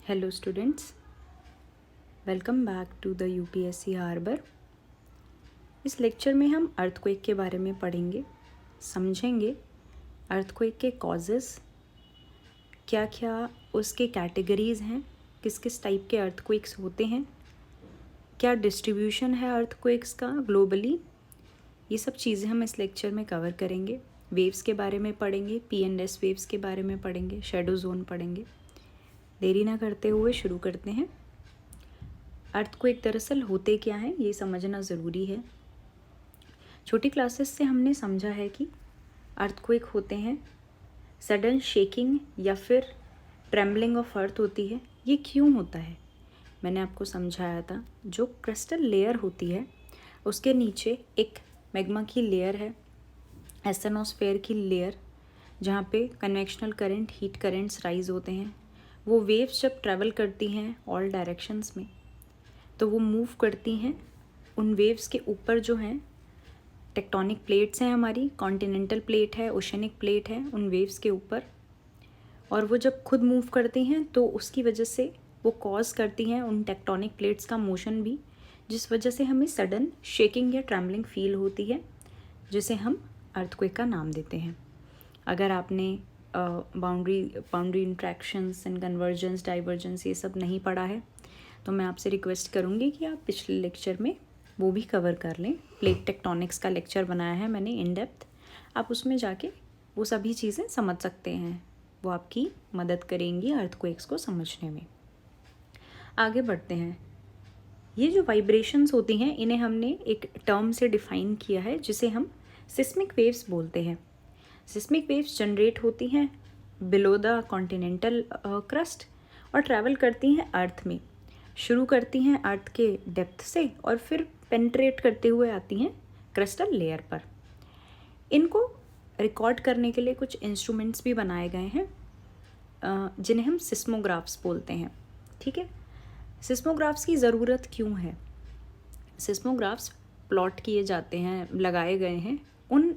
Hello students, welcome back to the UPSC harbour. इस lecture में हम अर्थक्वेक के बारे में पढ़ेंगे, समझेंगे अर्थक्वेक के कॉजेज़, क्या क्या उसके कैटेगरीज़ हैं, किस किस टाइप के अर्थक्वेक्स होते हैं, क्या डिस्ट्रीब्यूशन है अर्थक्वेक्स का ग्लोबली। ये सब चीज़ें हम इस लेक्चर में कवर करेंगे। वेव्स के बारे में पढ़ेंगे, P&S वेव्स के बारे में पढ़ेंगे, शैडो जोन पढ़ेंगे। देरी ना करते हुए शुरू करते हैं। अर्थक्वेक दरअसल होते क्या हैं ये समझना ज़रूरी है। छोटी क्लासेस से हमने समझा है कि अर्थक्वेक होते हैं सडन शेकिंग या फिर ट्रेम्बलिंग ऑफ अर्थ होती है। ये क्यों होता है मैंने आपको समझाया था। जो क्रिस्टल लेयर होती है उसके नीचे एक मैग्मा की लेयर है, एस्टेनोस्फेयर की लेयर, जहाँ पे convectional current, heat currents rise होते हैं। वो वेव्स जब ट्रैवल करती हैं ऑल डायरेक्शंस में तो वो मूव करती हैं। उन वेव्स के ऊपर जो हैं टेक्टोनिक प्लेट्स हैं, हमारी कॉन्टिनेंटल प्लेट है, ओशनिक प्लेट है उन वेव्स के ऊपर, और वो जब खुद मूव करती हैं तो उसकी वजह से वो कॉज करती हैं उन टेक्टोनिक प्लेट्स का मोशन भी, जिस वजह से हमें सडन शेकिंग या ट्रैम्बलिंग फील होती है, जिसे हम अर्थक्वेक का नाम देते हैं। अगर आपने boundary interactions and convergence, divergence ये सब नहीं पढ़ा है तो मैं आपसे रिक्वेस्ट करूँगी कि आप पिछले लेक्चर में वो भी कवर कर लें। प्लेट टेक्टोनिक्स का लेक्चर बनाया है मैंने इन डेप्थ, आप उसमें जाके वो सभी चीज़ें समझ सकते हैं। वो आपकी मदद करेंगी अर्थक्वेक्स को समझने में। आगे बढ़ते हैं। ये जो वाइब्रेशंस होती हैं इन्हें हमने एक टर्म से डिफाइन किया है जिसे हम सिस्मिक वेव्स बोलते हैं। सिस्मिक वेव्स जनरेट होती हैं बिलो द कॉन्टिनेंटल क्रस्ट और ट्रैवल करती हैं अर्थ में। शुरू करती हैं अर्थ के डेप्थ से और फिर पेनिट्रेट करते हुए आती हैं क्रिस्टल लेयर पर। इनको रिकॉर्ड करने के लिए कुछ इंस्ट्रूमेंट्स भी बनाए गए हैं जिन्हें हम सिस्मोग्राफ्स बोलते हैं। ठीक है, सिस्मोग्राफ्स की ज़रूरत क्यों है? सिस्मोग्राफ्स प्लॉट किए जाते हैं, लगाए गए हैं उन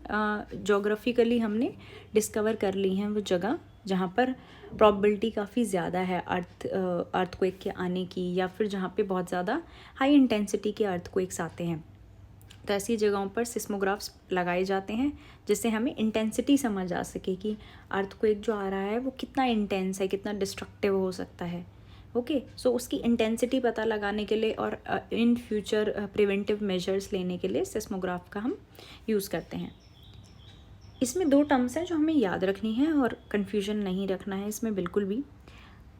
जोग्राफिकली हमने डिस्कवर कर ली हैं वो जगह जहाँ पर प्रॉबिलिटी काफ़ी ज़्यादा है अर्थक्वेक के आने की, या फिर जहाँ पे बहुत ज़्यादा हाई इंटेंसिटी के अर्थक्वेक्स आते हैं। तो ऐसी जगहों पर सिस्मोग्राफ्स लगाए जाते हैं जिससे हमें इंटेंसिटी समझ आ सके कि अर्थक्वेक जो आ रहा है वो कितना इंटेंस है, कितना डिस्ट्रक्टिव हो सकता है। ओके, सो उसकी इंटेंसिटी पता लगाने के लिए और इन फ्यूचर प्रिवेंटिव मेजर्स लेने के लिए सिस्मोग्राफ का हम यूज़ करते हैं। इसमें दो टर्म्स हैं जो हमें याद रखनी है और कन्फ्यूजन नहीं रखना है इसमें बिल्कुल भी।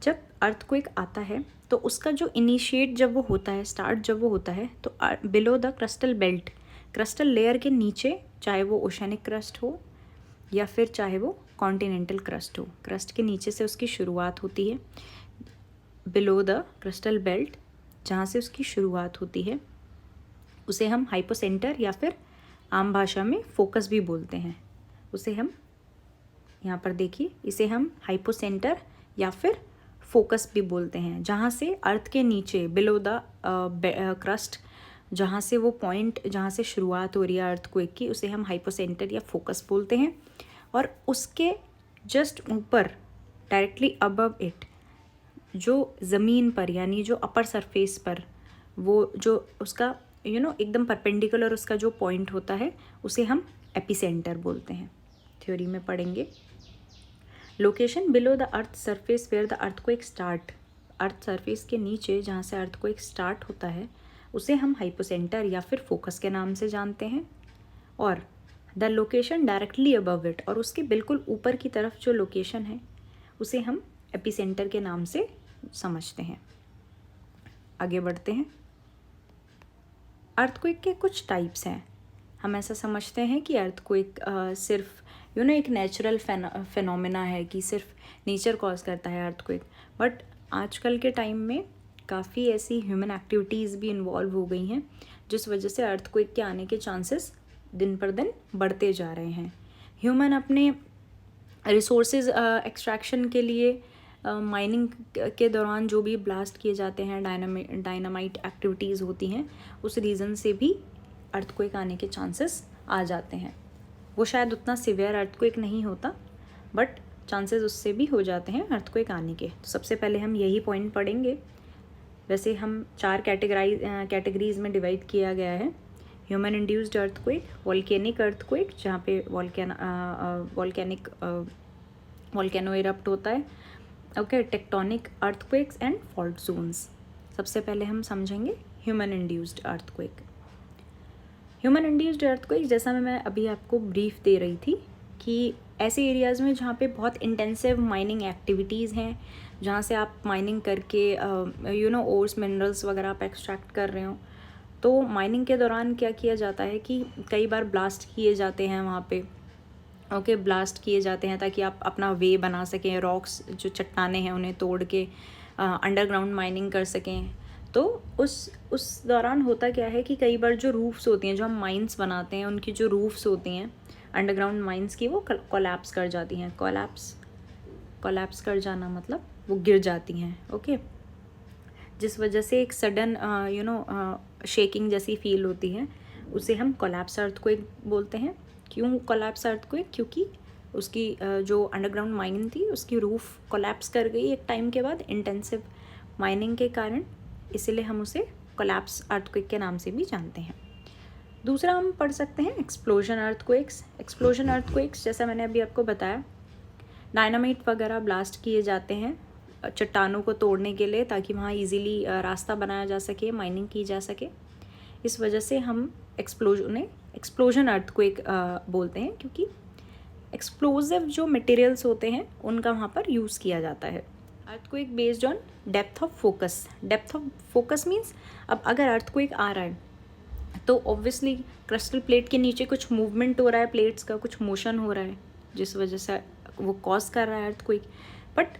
जब अर्थक्वेक आता है तो उसका जो इनिशिएट जब वो होता है, स्टार्ट जब वो होता है तो below the crystal belt, crystal layer के नीचे, चाहे वो ओशनिक क्रस्ट हो या फिर चाहे वो कॉन्टिनेंटल क्रस्ट हो, क्रस्ट के नीचे से उसकी शुरुआत होती है। बिलो द क्रिस्टल बेल्ट जहाँ से उसकी शुरुआत होती है उसे हम हाइपोसेंटर या फिर आम भाषा में फोकस भी बोलते हैं। उसे हम यहाँ पर देखिए, इसे हम हाइपोसेंटर या फिर फोकस भी बोलते हैं। जहाँ से अर्थ के नीचे बिलो द क्रस्ट, जहाँ से वो पॉइंट, जहाँ से शुरुआत हो रही है अर्थक्वेक की, उसे हम हाइपोसेंटर या फोकस बोलते हैं। और उसके जस्ट ऊपर, डायरेक्टली अबव इट, जो ज़मीन पर यानी जो अपर सरफेस पर वो जो उसका एकदम परपेंडिकुलर उसका जो पॉइंट होता है उसे हम एपिसेंटर बोलते हैं। थ्योरी में पढ़ेंगे। Location below the earth surface where the earthquake start, earth surface के नीचे जहाँ से अर्थक्वेक स्टार्ट होता है उसे हम हाइपोसेंटर या फिर फोकस के नाम से जानते हैं। और the location directly above it, और उसके बिल्कुल ऊपर की तरफ जो लोकेशन है उसे हम एपिसेंटर के नाम से समझते हैं। आगे बढ़ते हैं। अर्थक्वेक के कुछ टाइप्स हैं। हम ऐसा समझते हैं कि अर्थक्वेक सिर्फ एक नेचुरल फेनोमेना है कि सिर्फ नेचर कॉज करता है अर्थक्वेक, बट आजकल के टाइम में काफ़ी ऐसी ह्यूमन एक्टिविटीज़ भी इन्वॉल्व हो गई हैं जिस वजह से अर्थक्वेक के आने के चांसेस दिन पर दिन बढ़ते जा रहे हैं। ह्यूमन अपने रिसोर्सेज एक्सट्रैक्शन के लिए माइनिंग के दौरान जो भी ब्लास्ट किए जाते हैं, डायनामाइट एक्टिविटीज़ होती हैं, उस रीज़न से भी अर्थक्वेक आने के चांसेस आ जाते हैं। वो शायद उतना सिवियर अर्थक्वेक नहीं होता, बट चांसेस उससे भी हो जाते हैं अर्थक्वेक आने के। तो सबसे पहले हम यही पॉइंट पढ़ेंगे। वैसे हम 4 कैटेगरीज में डिवाइड किया गया है। Human induced earthquake, volcanic earthquake जहाँ पे वॉल्केनो इरप्ट होता है, okay, tectonic earthquakes and fault zones. सबसे पहले हम समझेंगे human induced earthquake. Human induced earthquake, जैसा मैं अभी आपको ब्रीफ दे रही थी कि ऐसे एरियाज़ में जहाँ पे बहुत इंटेंसिव माइनिंग एक्टिविटीज़ हैं, जहाँ से आप माइनिंग करके ओर्स मिनरल्स वगैरह आप एक्सट्रैक्ट कर रहे हो, तो माइनिंग के दौरान क्या किया जाता है कि कई बार ब्लास्ट किए जाते हैं वहाँ पे, ओके, ब्लास्ट किए जाते हैं ताकि आप अपना वे बना सकें, रॉक्स जो चट्टाने हैं उन्हें तोड़ के अंडरग्राउंड माइनिंग कर सकें। तो उस दौरान होता क्या है कि कई बार जो रूफ्स होती हैं, जो हम माइंस बनाते हैं, उनकी जो रूफ्स होती हैं अंडरग्राउंड माइंस की, वो कोलैप्स कर जाती हैं। कोलैप्स कर जाना मतलब वो गिर जाती हैं, ओके, जिस वजह से एक सडन शेकिंग जैसी फील होती है, उसे हम कोलैप्स अर्थक्वेक बोलते हैं। क्यों कोलैप्स अर्थक्वेक? क्योंकि उसकी जो अंडरग्राउंड माइन थी उसकी रूफ कोलैप्स कर गई एक टाइम के बाद इंटेंसिव माइनिंग के कारण, इसीलिए हम उसे कोलैप्स अर्थक्वेक के नाम से भी जानते हैं। दूसरा हम पढ़ सकते हैं एक्सप्लोजन अर्थक्वेक्स। एक्सप्लोजन अर्थक्वेक्स, जैसा मैंने अभी आपको बताया, डायनामाइट वगैरह ब्लास्ट किए जाते हैं चट्टानों को तोड़ने के लिए ताकि वहाँ इजीली रास्ता बनाया जा सके, माइनिंग की जा सके। इस वजह से हम एक्सप्लोजन अर्थक्वेक बोलते हैं, क्योंकि एक्सप्लोजिव जो मटेरियल्स होते हैं उनका वहाँ पर यूज़ किया जाता है। Earthquake based on depth of focus. Depth of focus means अब अगर अर्थक्वेक आ रहा है तो ऑब्वियसली क्रिस्टल प्लेट के नीचे कुछ मूवमेंट हो रहा है, प्लेट्स का कुछ मोशन हो रहा है, जिस वजह से वो कॉज कर रहा है अर्थक्वेक। बट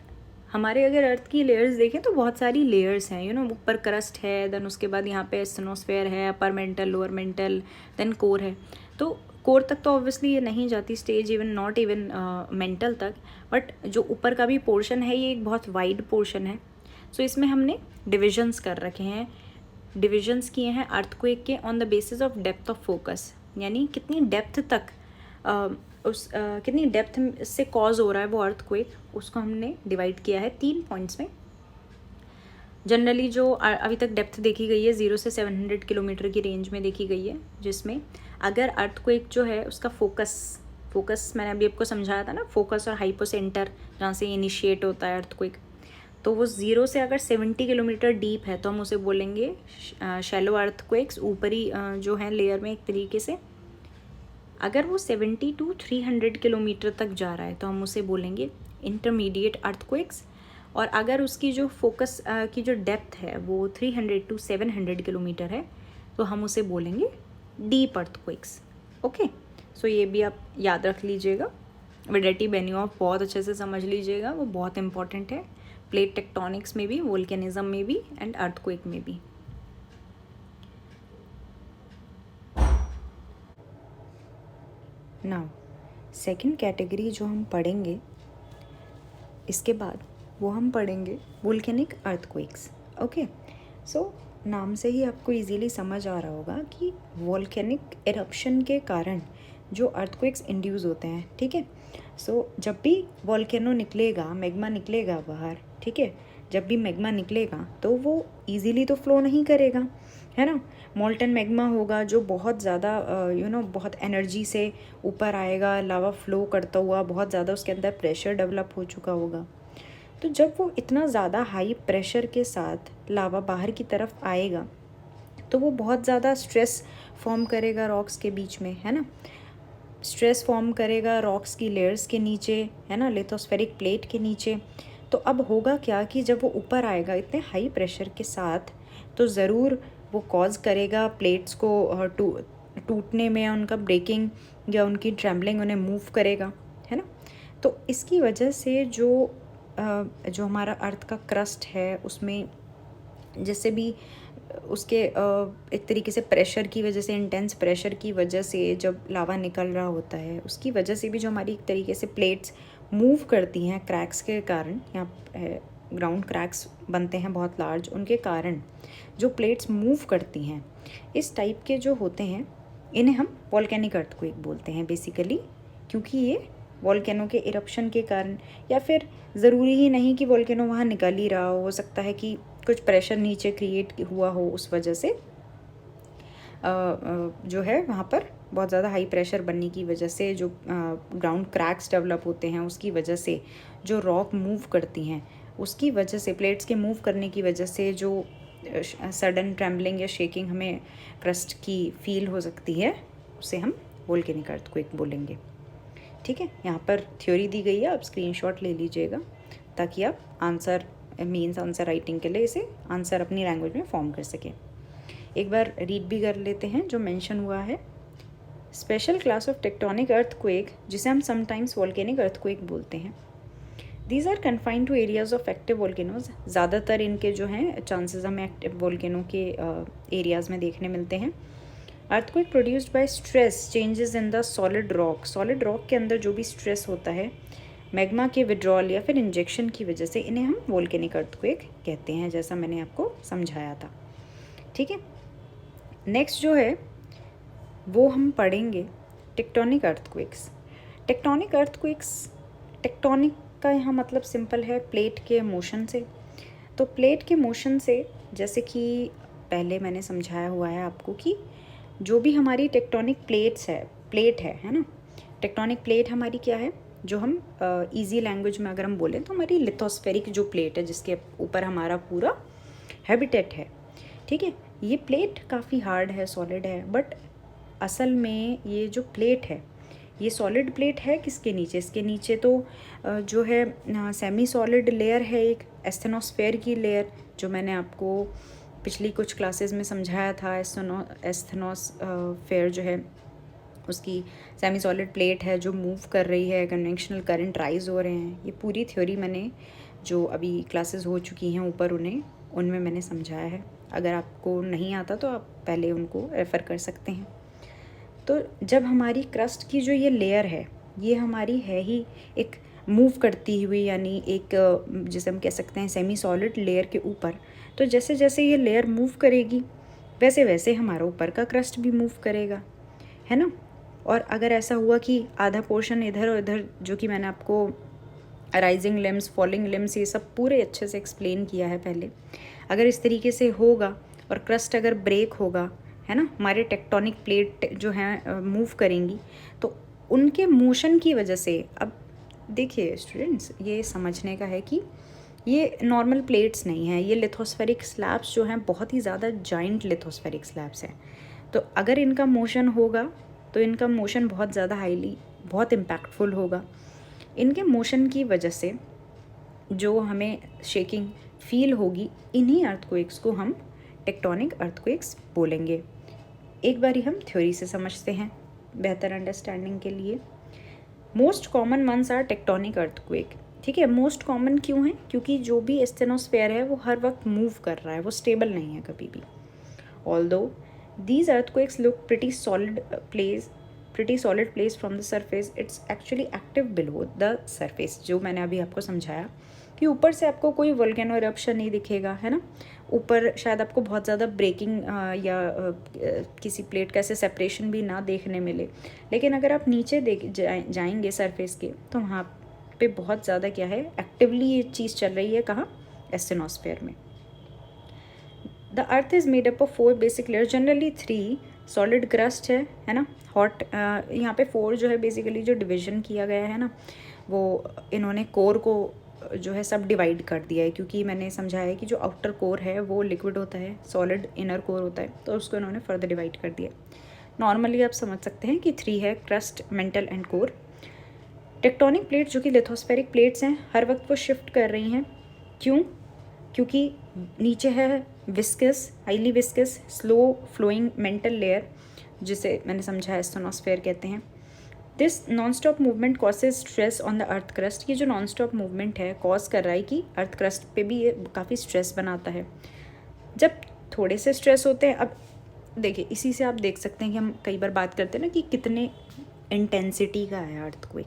हमारे अगर अर्थ की लेयर्स देखें तो बहुत सारी लेयर्स हैं, ऊपर क्रस्ट है, देन उसके बाद यहाँ पे स्टेनोस्फेयर है, upper mantle, lower mantle, then core है। तो कोर तक तो ऑब्वियसली ये नहीं जाती stage, even not even mantle तक, बट जो ऊपर का भी पोर्शन है ये एक बहुत वाइड पोर्शन है। सो इसमें हमने डिविजन्स कर रखे हैं, डिविजन्स किए हैं अर्थक्वेक के on the basis of depth of focus, यानी कितनी डेप्थ तक कितनी डेप्थ से कॉज हो रहा है वो अर्थक्वेक, उसको हमने डिवाइड किया है 3 पॉइंट्स में। जनरली जो अभी तक डेप्थ देखी गई है 0 से 700 किलोमीटर की रेंज में देखी गई है, जिसमें अगर अर्थक्वेक जो है उसका फोकस मैंने अभी आपको समझाया था ना, फोकस और हाइपोसेंटर जहाँ से इनिशिएट होता है अर्थक्वेक, तो वो 0 से अगर 70 किलोमीटर डीप है तो हम उसे बोलेंगे शैलो अर्थक्वेक्स, ऊपरी जो है लेयर में एक तरीके से। अगर वो 70 to 300 किलोमीटर तक जा रहा है तो हम उसे बोलेंगे इंटरमीडिएट अर्थक्वेक्स, और अगर उसकी जो फोकस की जो डेप्थ है वो 300 to 700 किलोमीटर है तो हम उसे बोलेंगे डीप अर्थक्वेक्स, ओके। सो ये भी आप याद रख लीजिएगा। वेडेटी बेनियोफ बहुत अच्छे से समझ लीजिएगा, वो बहुत इंपॉर्टेंट है प्लेट टेक्टोनिक्स में भी, वोल्केनिज्म में भी एंड अर्थक्वेक में भी। नाउ सेकंड कैटेगरी जो हम पढ़ेंगे इसके बाद वो हम पढ़ेंगे वोल्केनिक अर्थक्वेक्स, ओके। सो नाम से ही आपको इजीली समझ आ रहा होगा कि वोल्केनिक एरप्शन के कारण जो अर्थक्वेक्स इंड्यूस होते हैं, ठीक है। सो जब भी वोल्केनो निकलेगा, मैग्मा निकलेगा बाहर, ठीक है, जब भी मैग्मा निकलेगा तो वो इजीली तो फ्लो नहीं करेगा, है ना। मोल्टन मैग्मा होगा जो बहुत ज़्यादा बहुत एनर्जी से ऊपर आएगा, लावा फ्लो करता हुआ, बहुत ज़्यादा उसके अंदर प्रेशर डेवलप हो चुका होगा। तो जब वो इतना ज़्यादा हाई प्रेशर के साथ लावा बाहर की तरफ आएगा तो वो बहुत ज़्यादा स्ट्रेस फॉर्म करेगा रॉक्स के बीच में, है ना, स्ट्रेस फॉर्म करेगा रॉक्स की लेयर्स के नीचे, है ना, लिथोस्फेरिक प्लेट के नीचे। तो अब होगा क्या कि जब वो ऊपर आएगा इतने हाई प्रेशर के साथ तो ज़रूर वो कॉज करेगा प्लेट्स को टूटने में, या उनका ब्रेकिंग या उनकी ट्रेम्बलिंग उन्हें मूव करेगा, है ना। तो इसकी वजह से जो हमारा अर्थ का क्रस्ट है उसमें जैसे भी उसके एक तरीके से प्रेशर की वजह से, इंटेंस प्रेशर की वजह से जब लावा निकल रहा होता है उसकी वजह से भी जो हमारी एक तरीके से प्लेट्स मूव करती हैं क्रैक्स के कारण, यहाँ ग्राउंड क्रैक्स बनते हैं बहुत लार्ज, उनके कारण जो प्लेट्स मूव करती हैं इस टाइप के जो होते हैं इन्हें हम वोल्केनिक अर्थक्वेक बोलते हैं बेसिकली, क्योंकि ये वोल्केनो के इरप्शन के कारण, या फिर ज़रूरी ही नहीं कि वोल्केनो वहाँ निकल ही रहा हो सकता है कि कुछ प्रेशर नीचे क्रिएट हुआ हो, उस वजह से जो है वहाँ पर बहुत ज़्यादा हाई प्रेशर बनने की वजह से जो ग्राउंड क्रैक्स डेवलप होते हैं, उसकी वजह से जो रॉक मूव करती हैं, उसकी वजह से प्लेट्स के मूव करने की वजह से जो सडन ट्रेम्बलिंग या शेकिंग हमें क्रस्ट की फील हो सकती है, उसे हम वोल्केनिक अर्थक्वेक बोलेंगे। ठीक है, यहाँ पर थ्योरी दी गई है, आप स्क्रीनशॉट ले लीजिएगा ताकि आप आंसर मीन्स आंसर राइटिंग के लिए इसे आंसर अपनी लैंग्वेज में फॉर्म कर सकें। एक बार रीड भी कर लेते हैं जो मेंशन हुआ है। Special class of tectonic earthquake, जिसे हम समटाइम्स वोल्केनिक अर्थक्वेक बोलते हैं। These are confined to areas of active volcanoes. ज़्यादातर इनके जो हैं चांसेस हमें एक्टिव वोल्केनो के एरियाज़ में देखने मिलते हैं। Earthquake produced by stress changes in the solid rock. Solid rock के अंदर जो भी स्ट्रेस होता है, मैग्मा के विड्रॉल या फिर इंजेक्शन की वजह से, इन्हें हम वोल्केनिक अर्थक्वेक कहते हैं, जैसा मैंने आपको समझाया था। ठीक है, नेक्स्ट जो है वो हम पढ़ेंगे tectonic earthquakes. Tectonic earthquakes, tectonic का यहाँ मतलब सिंपल है प्लेट के मोशन से। तो प्लेट के मोशन से, जैसे कि पहले मैंने समझाया हुआ है आपको कि जो भी हमारी टेक्टोनिक प्लेट है ना, टेक्टोनिक प्लेट हमारी क्या है, जो हम इजी लैंग्वेज में अगर हम बोलें तो हमारी लिथोस्फेरिक जो प्लेट है जिसके ऊपर हमारा पूरा हैबिटेट है। ठीक है, ये प्लेट काफ़ी हार्ड है, सॉलिड है, बट असल में ये जो प्लेट है ये सॉलिड प्लेट है किसके नीचे, इसके नीचे तो जो है सेमी सॉलिड लेयर है, एक एस्थेनोस्फेयर की लेयर, जो मैंने आपको पिछली कुछ क्लासेस में समझाया था। एस्थेनोस्फेयर जो है उसकी सेमी सॉलिड प्लेट है जो मूव कर रही है, कन्वेंशनल करंट राइज हो रहे हैं। ये पूरी थ्योरी मैंने जो अभी क्लासेस हो चुकी हैं ऊपर उनमें मैंने समझाया है। अगर आपको नहीं आता तो आप पहले उनको रेफ़र कर सकते हैं। तो जब हमारी क्रस्ट की जो ये लेयर है, ये हमारी है ही एक मूव करती हुई, यानी एक जिसे हम कह सकते हैं सेमी सॉलिड लेयर के ऊपर। तो जैसे जैसे ये लेयर मूव करेगी वैसे वैसे हमारा ऊपर का क्रस्ट भी मूव करेगा, है ना। और अगर ऐसा हुआ कि आधा पोर्शन इधर और इधर, जो कि मैंने आपको राइजिंग लिम्स, फॉलिंग लिम्स, ये सब पूरे अच्छे से एक्सप्लेन किया है पहले, अगर इस तरीके से होगा और क्रस्ट अगर ब्रेक होगा, है ना, हमारे टेक्टोनिक प्लेट जो हैं मूव करेंगी, तो उनके मोशन की वजह से, अब देखिए स्टूडेंट्स, ये समझने का है कि ये नॉर्मल प्लेट्स नहीं हैं, ये लिथोस्फेरिक स्लैब्स जो हैं बहुत ही ज़्यादा जाइंट लिथोस्फेरिक स्लैब्स हैं। तो अगर इनका मोशन होगा तो इनका मोशन बहुत ज़्यादा बहुत इम्पैक्टफुल होगा। इनके मोशन की वजह से जो हमें शेकिंग फील होगी, इन्हीं अर्थक्वेक्स को हम टेक्टोनिक अर्थक्वेक्स बोलेंगे। एक बारी हम थ्योरी से समझते हैं बेहतर अंडरस्टैंडिंग के लिए। Most common ones are tectonic earthquake. ठीक है, मोस्ट कॉमन क्यों है, क्योंकि जो भी एस्थेनोस्फेयर है वो हर वक्त मूव कर रहा है, वो स्टेबल नहीं है कभी भी। Although these earthquakes look pretty solid place from the surface, it's actually active below the surface. जो मैंने अभी आपको समझाया कि ऊपर से आपको कोई वोल्केनो इरप्शन नहीं दिखेगा, है ना, ऊपर शायद आपको बहुत ज़्यादा ब्रेकिंग या किसी प्लेट का ऐसे सेपरेशन भी ना देखने मिले, लेकिन अगर आप नीचे जाएंगे सरफेस के, तो वहाँ पे बहुत ज़्यादा क्या है, एक्टिवली ये चीज़ चल रही है। कहाँ, एस्थेनोस्फेयर में। The earth is made up of 4 basic layer, generally 3 solid crust है ना, हॉट, यहाँ पे 4 जो है बेसिकली जो डिवीज़न किया गया है ना, वो इन्होंने कोर को जो है सब डिवाइड कर दिया है, क्योंकि मैंने समझाया है कि जो आउटर कोर है वो लिक्विड होता है, सॉलिड इनर कोर होता है, तो उसको इन्होंने फर्दर डिवाइड कर दिया। नॉर्मली आप समझ सकते हैं कि 3 है, crust, mental and core. Tectonic plate जो कि लिथोस्फेरिक प्लेट्स हैं, हर वक्त वो शिफ्ट कर रही हैं। क्यों, क्योंकि नीचे है viscous, highly viscous, slow flowing mantle layer, जिसे मैंने समझाया एस्थेनोस्फेयर कहते हैं। This non stop movement causes stress on the earth crust. ये जो नॉन स्टॉप मूवमेंट है कॉज कर रहा है कि अर्थ क्रस्ट पे भी ये काफ़ी स्ट्रेस बनाता है। जब थोड़े से स्ट्रेस होते हैं, अब देखिए इसी से आप देख सकते हैं कि हम कई बार बात करते हैं ना कि कितने इंटेंसिटी का है अर्थक्वेक।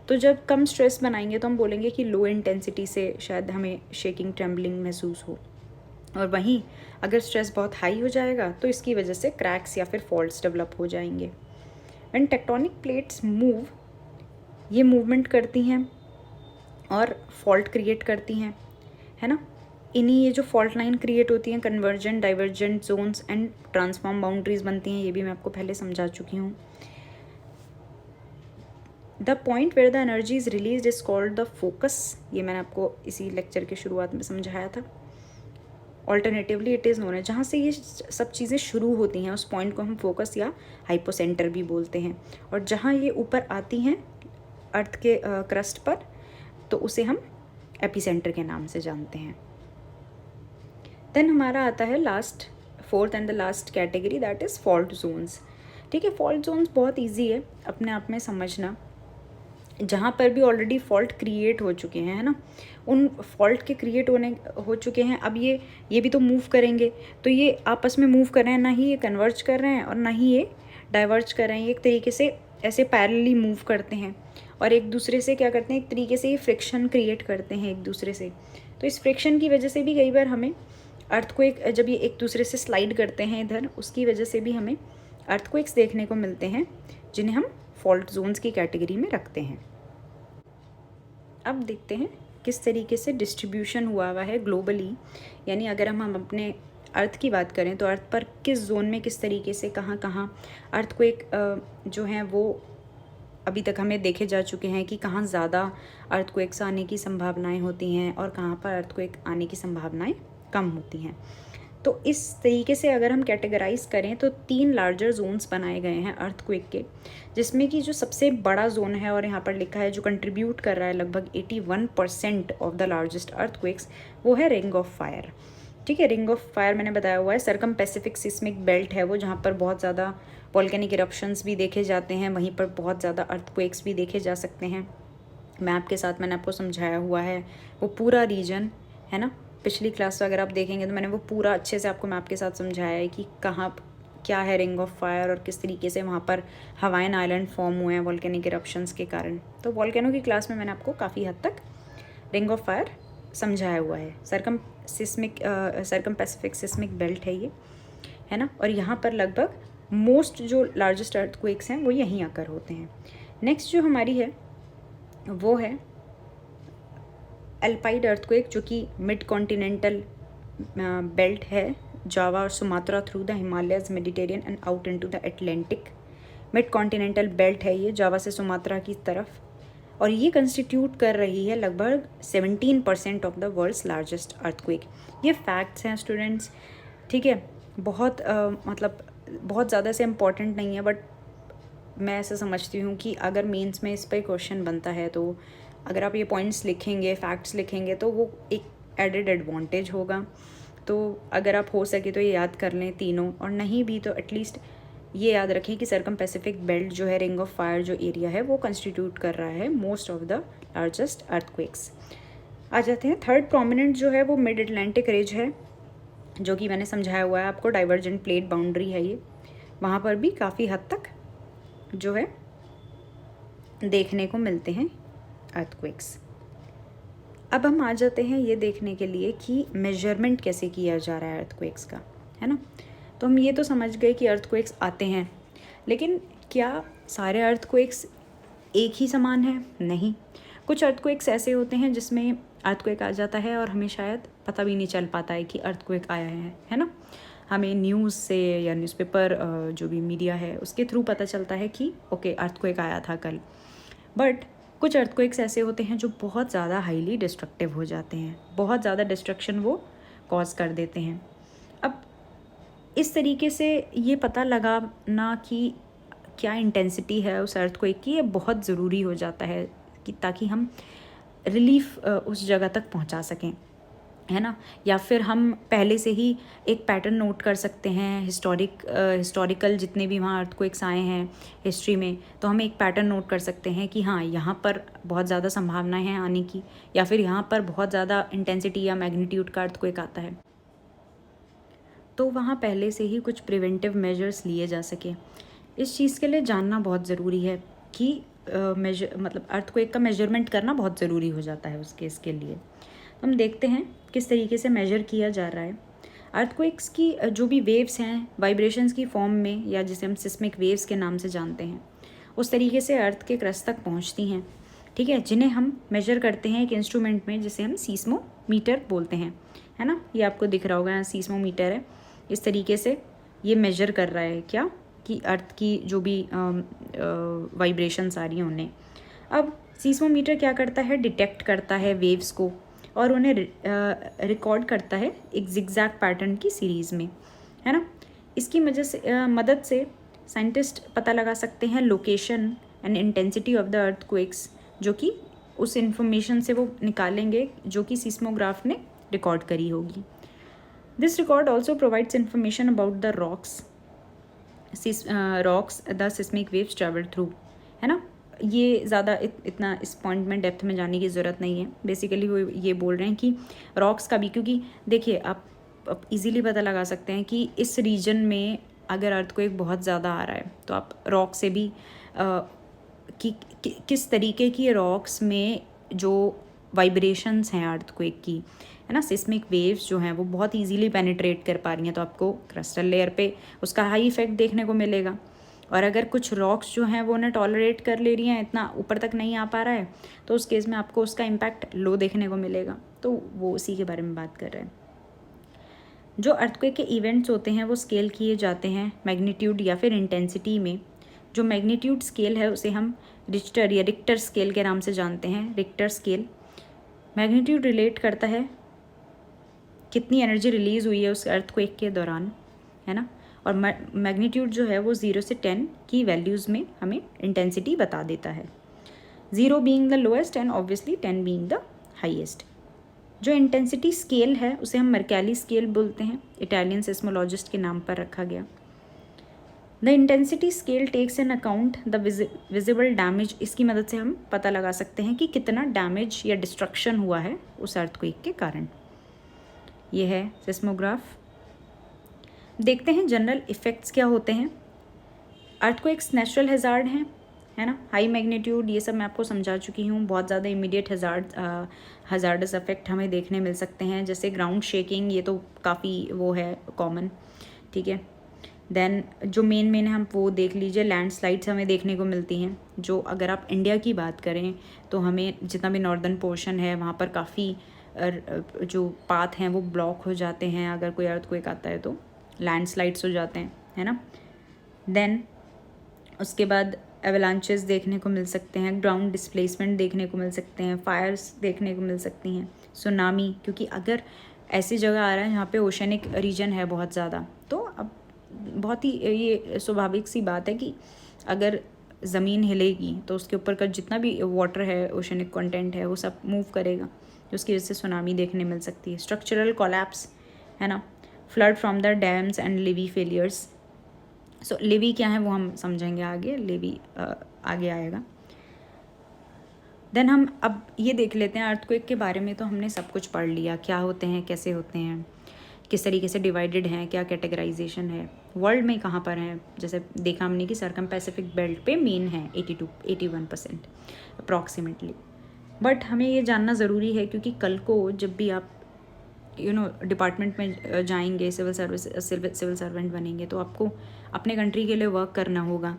तो जब कम स्ट्रेस बनाएंगे तो हम बोलेंगे कि लो इंटेंसिटी से शायद हमें शेकिंग, ट्रेम्बलिंग महसूस हो, और वहीं अगर स्ट्रेस बहुत हाई हो जाएगा तो इसकी वजह से क्रैक्स या फिर फॉल्ट्स डेवलप हो जाएंगे। When tectonic plates move, ये मूवमेंट करती हैं और फॉल्ट क्रिएट करती हैं, है ना। इन्हीं ये जो फॉल्ट लाइन क्रिएट होती हैं, convergent divergent zones and transform boundaries बनती हैं, ये भी मैं आपको पहले समझा चुकी हूँ। The point where the energy is release is called the focus, ये मैंने आपको इसी लेक्चर के शुरुआत में समझाया था। ऑल्टरनेटिवली इट इज़ नोन है, जहाँ से ये सब चीज़ें शुरू होती हैं उस पॉइंट को हम फोकस या हाइपोसेंटर भी बोलते हैं, और जहाँ ये ऊपर आती हैं अर्थ के क्रस्ट पर तो उसे हम एपिसेंटर के नाम से जानते हैं। देन हमारा आता है last, fourth and the last category, that is fault zones. ठीक है, फॉल्ट जोन्स बहुत ईजी है अपने आप में समझना, जहाँ पर भी ऑलरेडी फॉल्ट क्रिएट हो चुके हैं, है ना, उन फॉल्ट के क्रिएट हो चुके हैं। अब ये भी तो मूव करेंगे, तो ये आपस में मूव कर रहे हैं, ना ही ये कन्वर्ज कर रहे हैं और ना ही ये डाइवर्ज कर रहे हैं, ये एक तरीके से ऐसे पैरेलली मूव करते हैं और एक दूसरे से क्या करते हैं, एक तरीके से ये फ्रिक्शन क्रिएट करते हैं एक दूसरे से। तो इस फ्रिक्शन की वजह से भी कई बार हमें अर्थक्वेक, जब ये एक दूसरे से स्लाइड करते हैं इधर, उसकी वजह से भी हमें अर्थक्वेक्स देखने को मिलते हैं, जिन्हें हम फॉल्ट जोन्स की कैटेगरी में रखते हैं। अब देखते हैं किस तरीके से डिस्ट्रीब्यूशन हुआ है ग्लोबली, यानी अगर हम अपने अर्थ की बात करें तो अर्थ पर किस जोन में किस तरीके से कहाँ कहाँ अर्थक्वेक जो हैं वो अभी तक हमें देखे जा चुके हैं कि कहाँ ज़्यादा अर्थक्वेक्स आने की संभावनाएं होती हैं और कहाँ पर अर्थक्वेक आने की संभावनाएं कम होती हैं। तो इस तरीके से अगर हम कैटेगराइज करें तो 3 लार्जर जोन्स बनाए गए हैं अर्थक्वेक के, जिसमें कि जो सबसे बड़ा जोन है और यहाँ पर लिखा है जो कंट्रीब्यूट कर रहा है लगभग 81% ऑफ द लार्जेस्ट अर्थक्वेक्स, वो है रिंग ऑफ फायर। ठीक है, रिंग ऑफ फायर मैंने बताया हुआ है, सरकम पैसिफिक सिस्मिक बेल्ट है वो, जहाँ पर बहुत ज़्यादा वॉल्केनिक इरप्शंस भी देखे जाते हैं, वहीं पर बहुत ज़्यादा अर्थक्वेक्स भी देखे जा सकते हैं। मैप के साथ मैंने आपको समझाया हुआ है वो पूरा रीजन, है ना। पिछली क्लास अगर आप देखेंगे तो मैंने वो पूरा अच्छे से आपको मैप के साथ समझाया है कि कहाँ क्या है रिंग ऑफ फायर और किस तरीके से वहाँ पर हवाईन आइलैंड फॉर्म हुए हैं वॉल्केनिक इरप्शंस के कारण। तो वॉल्केनो की क्लास में मैंने आपको काफ़ी हद तक रिंग ऑफ फायर समझाया हुआ है। सरकम पैसिफिक सिस्मिक बेल्ट है ये, है ना, और यहाँ पर लगभग मोस्ट जो लार्जेस्ट अर्थक्वेक्स हैं वो यहीं आकर होते हैं। नेक्स्ट जो हमारी है वो है एल्पाइड अर्थक्वेक, जो कि मिड कॉन्टिनेंटल बेल्ट है, जावा और Sumatra through the Himalayas, Mediterranean and out into the Atlantic. Mid continental belt है ये, जावा से सुमात्रा की तरफ, और ये कंस्टिट्यूट कर रही है लगभग 17% of the world's largest earthquake. ये फैक्ट्स हैं स्टूडेंट्स, ठीक है, बहुत मतलब बहुत ज़्यादा से इम्पॉर्टेंट नहीं है, बट मैं ऐसा समझती हूँ कि अगर मेंस में इस पर क्वेश्चन बनता है तो अगर आप ये पॉइंट्स लिखेंगे, फैक्ट्स लिखेंगे, तो वो एक एडेड एडवांटेज होगा। तो अगर आप हो सके तो ये याद कर लें तीनों, और नहीं भी तो एटलीस्ट ये याद रखें कि सरकम पैसिफिक बेल्ट जो है, रिंग ऑफ फायर जो एरिया है, वो कंस्टिट्यूट कर रहा है most of the largest earthquakes. आ जाते हैं थर्ड प्रोमिनेंट जो है वो मिड अटलांटिक रिज है, जो कि मैंने समझाया हुआ है आपको, डाइवर्जेंट प्लेट बाउंड्री है ये, वहाँ पर भी काफ़ी हद तक जो है देखने को मिलते हैं अर्थक्वेक्स। अब हम आ जाते हैं ये देखने के लिए कि मेजरमेंट कैसे किया जा रहा है अर्थक्वेक्स का, है ना। तो हम ये तो समझ गए कि अर्थक्वेक्स आते हैं, लेकिन क्या सारे अर्थक्वेक्स एक ही समान है? नहीं, कुछ अर्थक्वेक्स ऐसे होते हैं जिसमें अर्थक्वेक आ जाता है और हमें शायद पता भी नहीं चल पाता है कि अर्थक्वेक आया है ना। हमें न्यूज़ से या न्यूज़पेपर जो भी मीडिया है उसके थ्रू पता चलता है कि ओके अर्थक्वेक आया था कल। बट कुछ अर्थक्वेक्स ऐसे होते हैं जो बहुत ज़्यादा हाईली डिस्ट्रक्टिव हो जाते हैं, बहुत ज़्यादा डिस्ट्रक्शन वो कॉज कर देते हैं। अब इस तरीके से ये पता लगाना कि क्या इंटेंसिटी है उस अर्थक्वेक की, ये बहुत ज़रूरी हो जाता है कि ताकि हम रिलीफ उस जगह तक पहुंचा सकें, है ना। या फिर हम पहले से ही एक पैटर्न नोट कर सकते हैं, हिस्टोरिकल जितने भी वहाँ अर्थक्वेक्स आए हैं हिस्ट्री में, तो हम एक पैटर्न नोट कर सकते हैं कि हाँ यहाँ पर बहुत ज़्यादा संभावनाएं हैं आने की, या फिर यहाँ पर बहुत ज़्यादा इंटेंसिटी या मैग्नीट्यूड का अर्थक्वेक आता है, तो वहाँ पहले से ही कुछ प्रिवेंटिव मेजर्स लिए जा सके। इस चीज़ के लिए जानना बहुत ज़रूरी है कि मतलब अर्थक्वेक का मेजरमेंट करना बहुत ज़रूरी हो जाता है उस केस के लिए। हम देखते हैं किस तरीके से मेजर किया जा रहा है। अर्थक्वेक्स की जो भी वेव्स हैं वाइब्रेशंस की फॉर्म में, या जिसे हम सिस्मिक वेव्स के नाम से जानते हैं, उस तरीके से अर्थ के क्रस्ट तक पहुंचती हैं। ठीक है, जिन्हें हम मेजर करते हैं एक इंस्ट्रूमेंट में जिसे हम सीस्मोमीटर बोलते हैं, है ना। ये आपको दिख रहा होगा, यहाँ सीस्मोमीटर है। इस तरीके से ये मेजर कर रहा है क्या, कि अर्थ की जो भी वाइब्रेशंस आ रही हैं उन्हें। अब सीस्मोमीटर क्या करता है, डिटेक्ट करता है वेव्स को और उन्हें रिकॉर्ड करता है एक जिगजैग पैटर्न की सीरीज़ में, है ना। इसकी मदद से साइंटिस्ट पता लगा सकते हैं location and intensity of the earthquakes, जो कि उस इंफॉर्मेशन से वो निकालेंगे जो कि सीस्मोग्राफ ने रिकॉर्ड करी होगी। This record also provides information about the rocks the seismic waves travel through, है ना। ये ज़्यादा इतना इस पॉइंट में डेप्थ में जाने की ज़रूरत नहीं है। बेसिकली वो ये बोल रहे हैं कि रॉक्स का भी, क्योंकि देखिए आप इजीली पता लगा सकते हैं कि इस रीजन में अगर अर्थक्वेक बहुत ज़्यादा आ रहा है तो आप रॉक से भी किस तरीके की रॉक्स में जो वाइब्रेशंस हैं अर्थक्वेक की, है ना, सिस्मिक वेव्स जो हैं वो बहुत इजीली पेनिट्रेट कर पा रही हैं, तो आपको क्रिस्टल लेयर पे उसका हाई इफेक्ट देखने को मिलेगा। और अगर कुछ रॉक्स जो हैं वो उन्हें टॉलरेट कर ले रही हैं, इतना ऊपर तक नहीं आ पा रहा है, तो उस केस में आपको उसका इम्पैक्ट लो देखने को मिलेगा। तो वो उसी के बारे में बात कर रहे हैं। जो अर्थक्वेक के इवेंट्स होते हैं वो स्केल किए जाते हैं मैग्नीट्यूड या फिर इंटेंसिटी में। जो मैग्नीट्यूड स्केल है उसे हम रिक्टर या रिक्टर स्केल के नाम से जानते हैं। रिक्टर स्केल मैग्नीट्यूड रिलेट करता है कितनी एनर्जी रिलीज़ हुई है उस अर्थक्वेक के दौरान, है ना। और मैग्नीट्यूड जो है वो 0 से 10 की वैल्यूज़ में हमें इंटेंसिटी बता देता है, 0 being the lowest and obviously 10 being the highest. जो इंटेंसिटी स्केल है उसे हम मर्कैली स्केल बोलते हैं, इटालियन सिस्मोलॉजिस्ट के नाम पर रखा गया। The intensity scale takes in account the visible damage. इसकी मदद से हम पता लगा सकते हैं कि कितना डैमेज या डिस्ट्रक्शन हुआ है उस अर्थक्वेक के कारण। ये है सिस्मोग्राफ। देखते हैं जनरल इफ़ेक्ट्स क्या होते हैं। अर्थक्वेक्स नेचुरल हैज़ार्ड हैं, है ना। हाई मैग्नीट्यूड ये सब मैं आपको समझा चुकी हूँ। बहुत ज़्यादा इमीडिएट हज़ार्डस इफेक्ट हमें देखने मिल सकते हैं, जैसे ग्राउंड शेकिंग, ये तो काफ़ी वो है कॉमन, ठीक है। देन जो मेन है हम वो देख लीजिए, लैंडस्लाइड्स हमें देखने को मिलती हैं। जो अगर आप इंडिया की बात करें तो हमें जितना भी नॉर्दर्न पोर्शन है वहाँ पर काफ़ी जो पाथ हैं वो ब्लॉक हो जाते हैं। अगर कोई अर्थक्वेक आता है तो लैंडस्लाइड्स हो जाते हैं, है ना। देन उसके बाद एवलांचेस देखने को मिल सकते हैं, ग्राउंड डिस्प्लेसमेंट देखने को मिल सकते हैं, फायर्स देखने को मिल सकती हैं, सुनामी, क्योंकि अगर ऐसी जगह आ रहा है जहाँ पे ओशनिक रीजन है बहुत ज़्यादा, तो अब बहुत ही ये स्वाभाविक सी बात है कि अगर ज़मीन हिलेगी तो उसके ऊपर का जितना भी वाटर है, ओशनिक कंटेंट है, वो सब मूव करेगा, उसकी वजह से सुनामी देखने मिल सकती है। स्ट्रक्चरल कोलैप्स, है ना, flood from the dams and levee failures. So levee क्या है वो हम समझेंगे आगे, लेवी आगे आएगा। देन हम अब ये देख लेते हैं अर्थक्वेक के बारे में। तो हमने सब कुछ पढ़ लिया, क्या होते हैं, कैसे होते हैं, किस तरीके से डिवाइडेड हैं, क्या कैटेगराइजेशन है, वर्ल्ड में कहाँ पर हैं। जैसे देखा हमने कि सर्कम पैसिफिक बेल्ट पे मेन है 81% अप्रॉक्सीमेटली। बट हमें ये जानना ज़रूरी है क्योंकि कल को जब भी आप डिपार्टमेंट में जाएंगे, सिविल सर्वेंट बनेंगे, तो आपको अपने कंट्री के लिए वर्क करना होगा,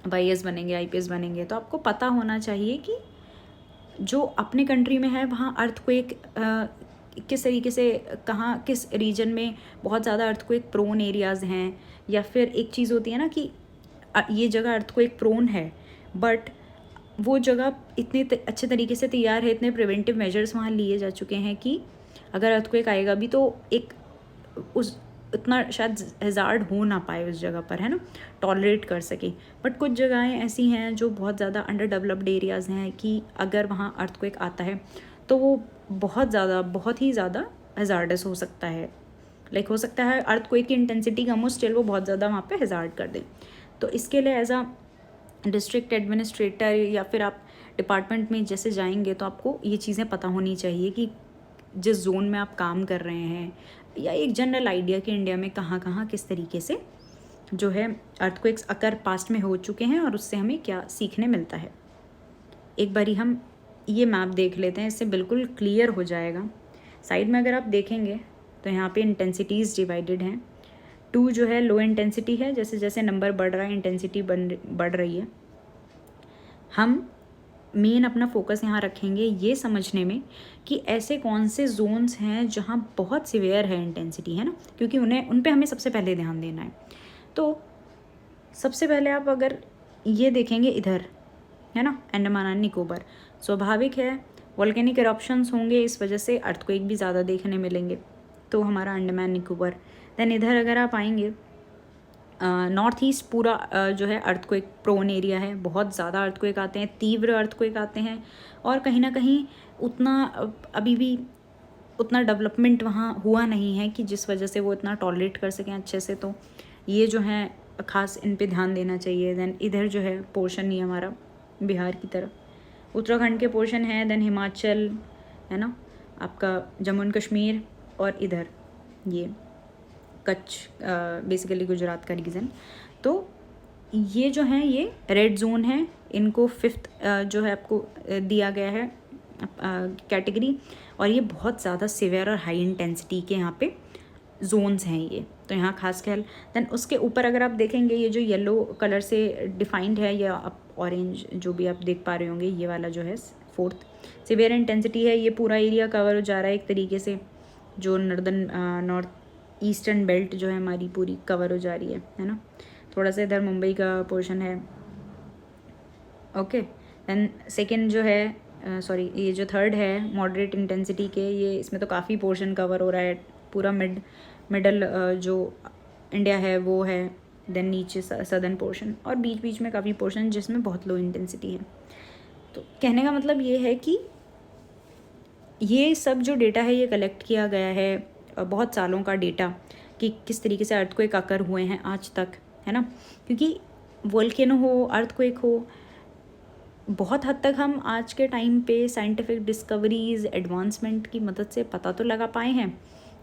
IAS बनेंगे, IPS बनेंगे, तो आपको पता होना चाहिए कि जो अपने कंट्री में है वहाँ अर्थक्वेक किस तरीके से, कहाँ किस रीजन में बहुत ज़्यादा अर्थक्वेक प्रोन एरियाज़ हैं। या फिर एक चीज़ होती है ना कि ये जगह अर्थक्वेक प्रोन है बट वो जगह इतने अच्छे तरीके से तैयार है, इतने प्रिवेंटिव मेजर्स वहाँ लिए जा चुके हैं कि अगर अर्थक्वेक आएगा भी तो एक उस इतना शायद हैज़ार्ड हो ना पाए उस जगह पर, है ना, टॉलरेट कर सके। बट कुछ जगहें ऐसी हैं जो बहुत ज़्यादा अंडर डेवलप्ड एरियाज़ हैं कि अगर वहाँ अर्थक्वेक आता है तो वो बहुत ही ज़्यादा हैज़ार्डस हो सकता है। लाइक हो सकता है अर्थक्वेक की इंटेंसिटी कम हो, स्टिल वो बहुत ज़्यादा वहाँ पे हैज़ार्ड कर दे। तो इसके लिए एज अ डिस्ट्रिक्ट एडमिनिस्ट्रेटर या फिर आप डिपार्टमेंट में जैसे जाएंगे तो आपको ये चीज़ें पता होनी चाहिए कि जिस जोन में आप काम कर रहे हैं, या एक जनरल आइडिया कि इंडिया में कहाँ कहाँ किस तरीके से जो है अर्थक्वेक्स अकर पास्ट में हो चुके हैं और उससे हमें क्या सीखने मिलता है। एक बारी हम ये मैप देख लेते हैं, इससे बिल्कुल क्लियर हो जाएगा। साइड में अगर आप देखेंगे तो यहाँ पे इंटेंसिटीज़ डिवाइडेड हैं। 2 जो है लो इंटेंसिटी है, जैसे जैसे नंबर बढ़ रहा है इंटेंसिटी बढ़ रही है। हम मेन अपना फोकस यहाँ रखेंगे ये समझने में कि ऐसे कौन से जोन्स हैं जहाँ बहुत सिवियर है इंटेंसिटी, है ना, क्योंकि उन पे हमें सबसे पहले ध्यान देना है। तो सबसे पहले आप अगर ये देखेंगे इधर, है ना, अंडमान एंड निकोबार, स्वाभाविक है वॉल्केनिक इरप्शंस होंगे, इस वजह से अर्थक्वेक भी ज़्यादा देखने मिलेंगे, तो हमारा अंडमान निकोबार। देन इधर अगर आप आएंगे, नॉर्थ ईस्ट पूरा जो है अर्थक्वेक प्रोन एरिया है, बहुत ज़्यादा अर्थक्वेक आते हैं, तीव्र अर्थक्वेक आते हैं, और कहीं ना कहीं उतना अभी भी उतना डेवलपमेंट वहाँ हुआ नहीं है कि जिस वजह से वो इतना टॉलरेट कर सकें अच्छे से, तो ये जो है ख़ास इन पे ध्यान देना चाहिए। देन इधर जो है पोर्शन ये हमारा बिहार की तरफ, उत्तराखंड के पोर्शन है, देन हिमाचल, है ना, आपका जम्मू एंड कश्मीर, और इधर ये कच्छ, बेसिकली गुजरात का रीजन। तो ये जो है ये रेड जोन है, इनको 5th जो है आपको दिया गया है कैटेगरी, और ये बहुत ज़्यादा सिवियर और हाई इंटेंसिटी के यहाँ पे जोन्स हैं ये, तो यहाँ खास ख्याल। देन उसके ऊपर अगर आप देखेंगे ये जो येलो कलर से डिफाइंड है, या आप ऑरेंज जो भी आप देख पा रहे होंगे, ये वाला जो है 4th सिवियर इंटेंसिटी है, ये पूरा एरिया कवर हो जा रहा है एक तरीके से, जो नॉर्थ ईस्टर्न बेल्ट जो है हमारी पूरी कवर हो जा रही है ना। थोड़ा सा इधर मुंबई का पोर्शन है, ओके। देन सेकेंड जो है सॉरी ये जो थर्ड है मॉडरेट इंटेंसिटी के, ये इसमें तो काफ़ी पोर्शन कवर हो रहा है, पूरा मिडल जो इंडिया है वो है, देन नीचे सदर्न पोर्शन, और बीच बीच में काफ़ी पोर्शन जिसमें बहुत लो इंटेंसिटी है। तो कहने का मतलब ये है कि ये सब जो डेटा है ये कलेक्ट किया गया है, बहुत सालों का डेटा, कि किस तरीके से अर्थक्वेक अकर हुए हैं आज तक, है ना, क्योंकि वोल्केनो हो, अर्थक्वेक हो, बहुत हद तक हम आज के टाइम पे साइंटिफिक डिस्कवरीज एडवांसमेंट की मदद से पता तो लगा पाए हैं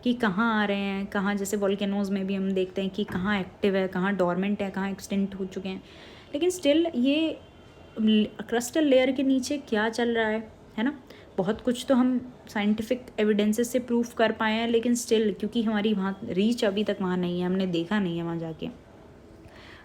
कि कहाँ आ रहे हैं, कहाँ, जैसे वोल्केनोज में भी हम देखते हैं कि कहाँ एक्टिव है, कहाँ डोरमेंट है, कहाँ एक्सटिंक्ट हो चुके हैं, लेकिन स्टिल ये क्रिस्टल लेयर के नीचे क्या चल रहा है ना, बहुत कुछ तो हम साइंटिफिक एविडेंसेस से प्रूफ कर पाए हैं, लेकिन स्टिल क्योंकि हमारी वहाँ रीच अभी तक वहाँ नहीं है, हमने देखा नहीं है वहाँ जाके,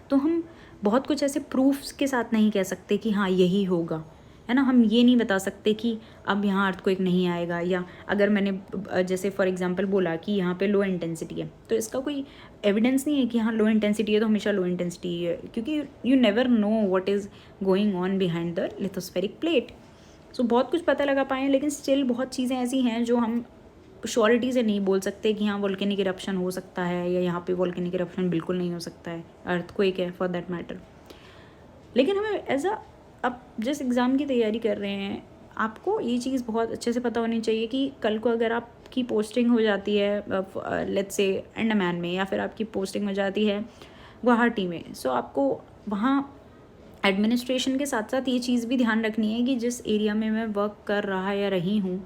तो हम बहुत कुछ ऐसे प्रूफ्स के साथ नहीं कह सकते कि हाँ यही होगा, है ना। हम ये नहीं बता सकते कि अब यहाँ अर्थक्वेक नहीं आएगा, या अगर मैंने जैसे फॉर एग्जांपल बोला कि यहाँ पे लो इंटेंसिटी है, तो इसका कोई एविडेंस नहीं है कि हाँ लो इंटेंसिटी है तो हमेशा लो इंटेंसिटी है, क्योंकि you never know what is going on behind the lithospheric plate. So बहुत कुछ पता लगा पाए, लेकिन स्टिल बहुत चीज़ें ऐसी हैं जो हम श्योरिटी से नहीं बोल सकते कि हाँ वोल्केनिक इरप्शन हो सकता है, या यहाँ पे वोल्केनिक इरप्शन बिल्कुल नहीं हो सकता है, अर्थक्वेक है फॉर दैट मैटर। लेकिन हमें अब जिस एग्ज़ाम की तैयारी कर रहे हैं, आपको ये चीज़ बहुत अच्छे से पता होनी चाहिए कि कल को अगर आपकी पोस्टिंग हो जाती है लेट्स से अंडमान में, या फिर आपकी पोस्टिंग हो जाती है गुवाहाटी में, सो आपको वहाँ एडमिनिस्ट्रेशन के साथ साथ ये चीज़ भी ध्यान रखनी है कि जिस एरिया में मैं वर्क कर रहा या रही हूँ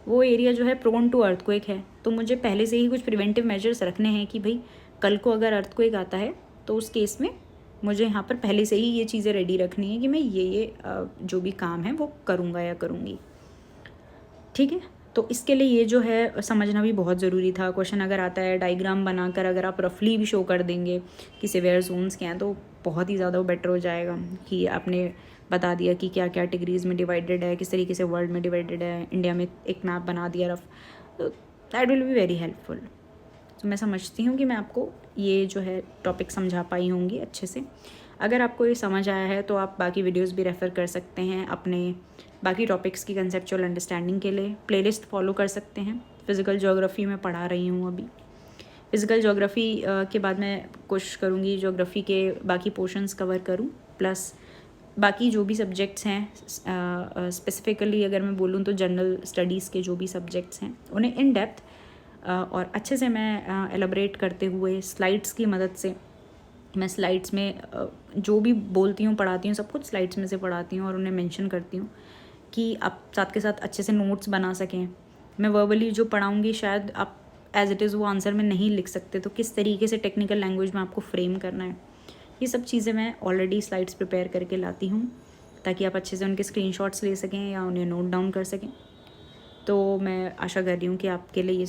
वो एरिया जो है प्रोन टू अर्थक्वेक है, तो मुझे पहले से ही कुछ प्रिवेंटिव मेजर्स रखने हैं कि भाई कल को अगर अर्थक्वेक आता है तो उस केस में मुझे यहाँ पर पहले से ही ये चीज़ें रेडी रखनी है कि मैं ये जो भी काम है वो करूँगा या करूँगी, ठीक है। तो इसके लिए ये जो है समझना भी बहुत ज़रूरी था। क्वेश्चन अगर आता है डायग्राम बनाकर अगर आप रफली भी शो कर देंगे कि सिवियर जोन्स क्या हैं, तो बहुत ही ज़्यादा वो बेटर हो जाएगा कि आपने बता दिया कि क्या कैटेगरीज़ में डिवाइडेड है, किस तरीके से वर्ल्ड में डिवाइडेड है, इंडिया में एक मैप बना दिया रफ, तो that will be very helpful. तो मैं समझती हूँ कि मैं आपको ये जो है टॉपिक समझा पाई होंगी अच्छे से। अगर आपको ये समझ आया है तो आप बाकी वीडियोस भी रेफ़र कर सकते हैं अपने बाकी टॉपिक्स की कंसेप्चुअल अंडरस्टैंडिंग के लिए। प्लेलिस्ट फॉलो कर सकते हैं। फ़िज़िकल ज्योग्राफी में पढ़ा रही हूँ अभी। फ़िज़िकल ज्योग्राफी के बाद मैं कोशिश करूँगी ज्योग्राफी के बाकी पोर्शंस कवर करूँ, प्लस बाकी जो भी सब्जेक्ट्स हैं स्पेसिफ़िकली अगर मैं बोलूँ तो जनरल स्टडीज़ के जो भी सब्जेक्ट्स हैं उन्हें इन डेप्थ और अच्छे से मैं एलाबरेट करते हुए स्लाइड्स की मदद से, मैं स्लाइड्स में जो भी बोलती हूँ पढ़ाती हूँ सब कुछ स्लाइड्स में से पढ़ाती हूँ और उन्हें मेंशन करती हूँ कि आप साथ के साथ अच्छे से नोट्स बना सकें। मैं वर्बली जो पढ़ाऊँगी शायद आप एज इट इज़ वो आंसर में नहीं लिख सकते, तो किस तरीके से टेक्निकल लैंग्वेज में आपको फ्रेम करना है, ये सब चीज़ें मैं ऑलरेडी स्लाइड्स प्रिपेयर करके लाती हूँ ताकि आप अच्छे से उनके स्क्रीनशॉट्स ले सकें या उन्हें नोट डाउन कर सकें। तो मैं आशा कर रही हूँ कि आपके लिए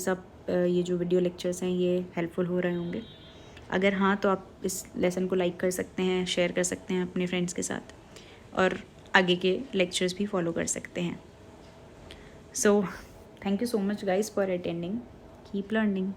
ये जो वीडियो लेक्चर्स हैं ये हेल्पफुल हो रहे होंगे। अगर हाँ तो आप इस लेसन को लाइक कर सकते हैं, शेयर कर सकते हैं अपने फ्रेंड्स के साथ, और आगे के लेक्चर्स भी फॉलो कर सकते हैं। So thank you so much guys for attending, keep learning.